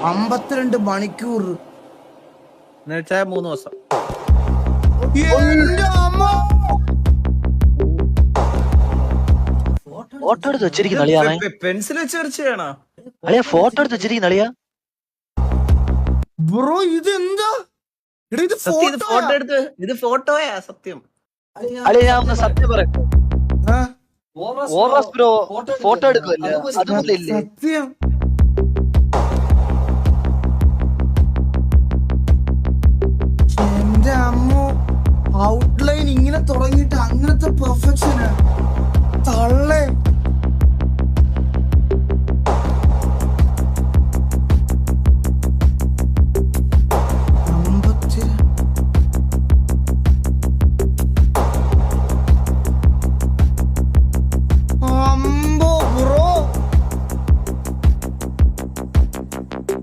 52 മണിക്കൂർ എന്നുവെച്ചാൽ 3 ദിവസം. എന്റെ അമ്മ. ഫോട്ടോ എടുത്ത് വെച്ചിരിക്കുന്ന അളിയാവൻ. പെൻസിൽ വെച്ച് വരച്ചാണോ അളിയാ ഫോട്ടോ എടുത്ത് വെച്ചിരിക്കുന്ന അളിയാ. ബ്രോ ഇത് എന്താ? എടാ ഇത് സത്യം, ഇത് ഫോട്ടോ ഫോട്ടോ. എടുത്ത്, ഇത് ഫോട്ടോയാ സത്യം. അളിയാ ഞാൻ ഒന്ന് സത്യം പറയാം. ഓവർസ് ബ്രോ ഫോട്ടോ എടുക്കുമല്ലേ, അതുപോലെ ഇല്ലേ? സത്യം. എന്റെ അമ്മ ഔട്ട്ലൈൻ ഇങ്ങനെ തുടങ്ങിയിട്ട് അങ്ങനത്തെ പെർഫെക്റ്റ്